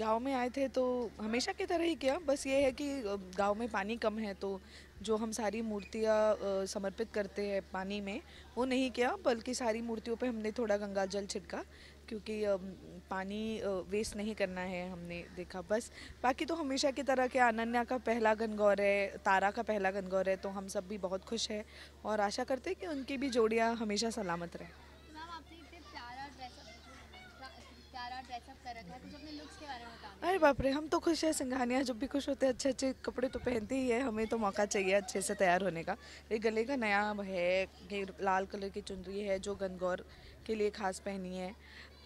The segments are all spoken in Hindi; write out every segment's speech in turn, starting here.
गांव में आए थे तो हमेशा की तरह ही किया, बस ये है कि गांव में पानी कम है तो जो हम सारी मूर्तियाँ समर्पित करते हैं पानी में, वो नहीं किया, बल्कि सारी मूर्तियों पे हमने थोड़ा गंगा जल छिड़का, क्योंकि पानी वेस्ट नहीं करना है, हमने देखा बस। बाकी तो हमेशा की तरह के अनन्या का पहला गणगौर है, तारा का पहला गणगौर है, तो हम सब भी बहुत खुश हैं और आशा करते हैं कि उनकी भी जोड़ियाँ हमेशा सलामत रहें। तो मैम आपने इतने प्यारा ड्रेसअप कर रखा है, कुछ अपने लुक्स के बारे में बता अरे दीजिए। बाप रे, हम तो खुश है, सिंघानिया जब भी खुश होते हैं अच्छे अच्छे कपड़े तो पहनते ही है, हमें तो मौका चाहिए अच्छे से तैयार होने का। ये गले का नया है, ये लाल कलर की चुनरी है जो गनगौर के लिए खास पहनी है,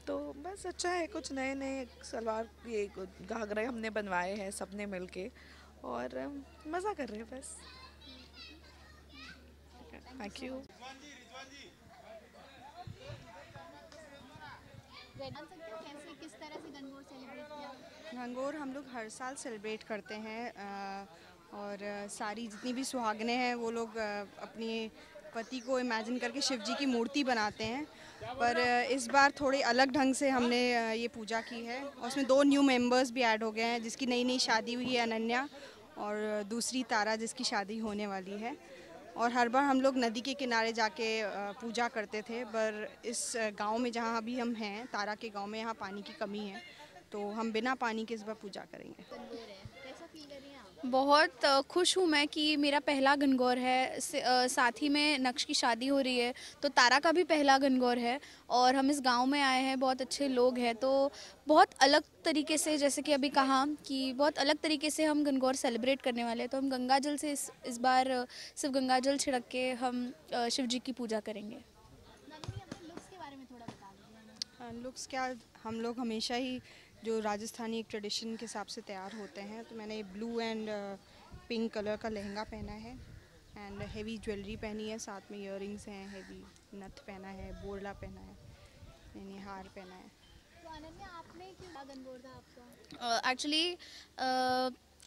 तो बस अच्छा है। कुछ नए नए सलवार, ये घाघरे हमने बनवाए हैं सबने मिलके, और मज़ा कर रहे हैं बस। Thank you thank so you. Much. जान सकते हो कैसे किस तरह से गणगौर सेलिब्रेट किया? गणगौर हम लोग हर साल सेलिब्रेट करते हैं, और सारी जितनी भी सुहागनें हैं वो लोग अपनी पति को इमेजिन करके शिव जी की मूर्ति बनाते हैं। पर इस बार थोड़े अलग ढंग से हमने ये पूजा की है, और उसमें 2 न्यू मेंबर्स भी ऐड हो गए हैं, जिसकी नई नई शादी हुई है, अनन्या, और दूसरी तारा जिसकी शादी होने वाली है। और हर बार हम लोग नदी के किनारे जाके पूजा करते थे, पर इस गांव में जहां अभी हम हैं, तारा के गांव में, यहाँ पानी की कमी है, तो हम बिना पानी के इस बार पूजा करेंगे। गणगौर है, कैसा फील कर रही हैं आप? बहुत खुश हूँ मैं कि मेरा पहला गणगौर है। साथ ही में नक्श की शादी हो रही है, तो तारा का भी पहला गणगौर है, और हम इस गांव में आए हैं, बहुत अच्छे लोग हैं, तो बहुत अलग तरीके से, जैसे कि अभी कहा कि बहुत अलग तरीके से हम गणगौर सेलिब्रेट करने वाले हैं। तो हम गंगा जल से इस बार सिर्फ गंगा जल छिड़क के हम शिव जी की पूजा करेंगे। नंदिनी अपने लुक्स के बारे में थोड़ा बता दीजिए हमें। लुक्स क्या, हम लोग हमेशा ही जो राजस्थानी एक ट्रेडिशन के हिसाब से तैयार होते हैं, तो मैंने ब्लू एंड पिंक कलर का लहंगा पहना है, एंड हेवी ज्वेलरी पहनी है, साथ में इयररिंग्स हैं, हेवी नथ पहना है, बोरला पहना है, मैंने हार पहना है। तो अनन्या आपने क्यों गणगौर था आपका? एक्चुअली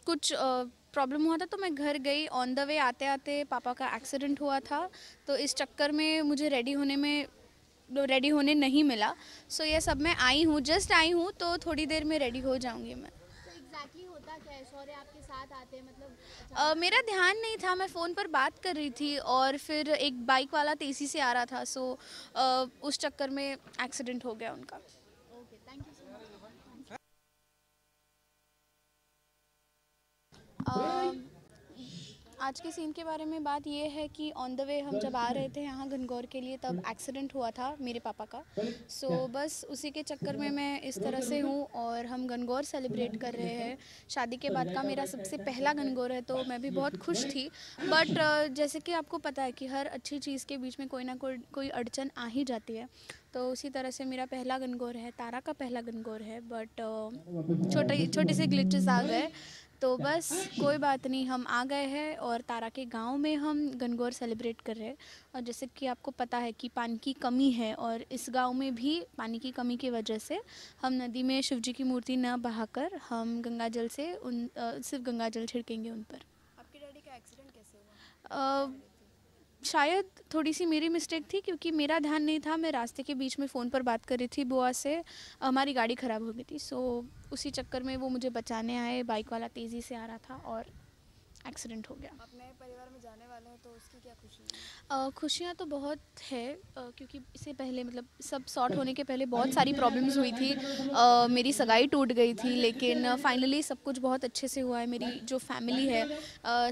कुछ प्रॉब्लम हुआ था, तो मैं घर गई, ऑन द वे आते आते पापा का एक्सीडेंट हुआ था, तो इस चक्कर में मुझे रेडी होने नहीं मिला। सो ये सब मैं आई हूँ, जस्ट आई हूँ, तो थोड़ी देर में रेडी हो जाऊँगी मैं। तो एग्जैक्टली होता क्या है, शौर्य आपके साथ आते हैं मतलब मेरा ध्यान नहीं था, मैं फ़ोन पर बात कर रही थी और फिर एक बाइक वाला तेज़ी से आ रहा था, सो उस चक्कर में एक्सीडेंट हो गया उनका। Okay, thank you so much. आज के सीन के बारे में बात ये है कि ऑन द वे हम जब आ रहे थे यहाँ गणगौर के लिए, तब एक्सीडेंट हुआ था मेरे पापा का। सो बस उसी के चक्कर में मैं इस तरह से हूँ, और हम गणगौर सेलिब्रेट कर रहे हैं। शादी के बाद का मेरा सबसे पहला गणगौर है, तो मैं भी बहुत खुश थी। बट जैसे कि आपको पता है कि हर अच्छी चीज़ के बीच में कोई ना कोई अड़चन आ ही जाती है, तो उसी तरह से मेरा पहला गणगौर है, तारा का पहला गणगौर है, बट छोटे से ग्लिचेस आ गए, तो बस कोई बात नहीं, हम आ गए हैं और तारा के गांव में हम गणगौर सेलिब्रेट कर रहे हैं। और जैसे कि आपको पता है कि पानी की कमी है, और इस गांव में भी पानी की कमी की वजह से हम नदी में शिव जी की मूर्ति न बहाकर हम गंगा जल से सिर्फ गंगा जल छिड़केंगे उन पर। आपके डैडी का एक्सीडेंट कैसे हुआ? शायद थोड़ी सी मेरी मिस्टेक थी, क्योंकि मेरा ध्यान नहीं था, मैं रास्ते के बीच में फ़ोन पर बात कर रही थी बुआ से, हमारी गाड़ी ख़राब हो गई थी, सो उसी चक्कर में वो मुझे बचाने आए, बाइक वाला तेज़ी से आ रहा था और एक्सीडेंट हो गया। आप नए परिवार में जाने वाले हैं, तो उसकी क्या खुशी है? खुशियाँ तो बहुत है, क्योंकि इससे पहले मतलब सब सॉर्ट होने के पहले बहुत सारी प्रॉब्लम्स हुई थी। मेरी सगाई टूट गई थी, लेकिन फाइनली सब कुछ बहुत अच्छे से हुआ है। मेरी जो फैमिली है,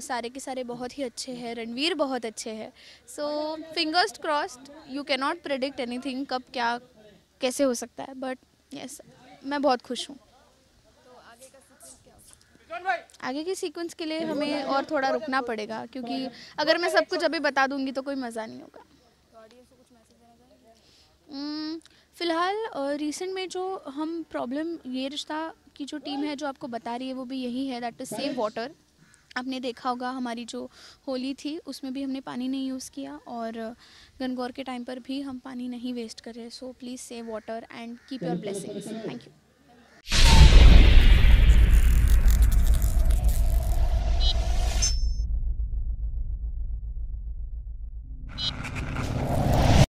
सारे के सारे बहुत ही अच्छे हैं, रणवीर बहुत अच्छे हैं, so fingers crossed. You can not predict anything, कब क्या कैसे हो सकता है, बट यस, मैं बहुत खुश हूँ। तो आगे का सीक्वेंस क्या होगा? आगे के सीक्वेंस के लिए हमें और थोड़ा रुकना पड़ेगा, क्योंकि अगर मैं सब कुछ अभी बता दूंगी तो कोई मज़ा नहीं होगा। तो ऑडियंस को कुछ मैसेज देना चाहेंगे? फ़िलहाल रिसेंट में जो हम प्रॉब्लम, ये रिश्ता की जो टीम है जो आपको बता रही है, वो भी यही है, दैट इज़ सेव वाटर। आपने देखा होगा हमारी जो होली थी उसमें भी हमने पानी नहीं यूज़ किया, और गणगौर के टाइम पर भी हम पानी नहीं वेस्ट कर रहे। So please save water and keep your blessings. Thank you.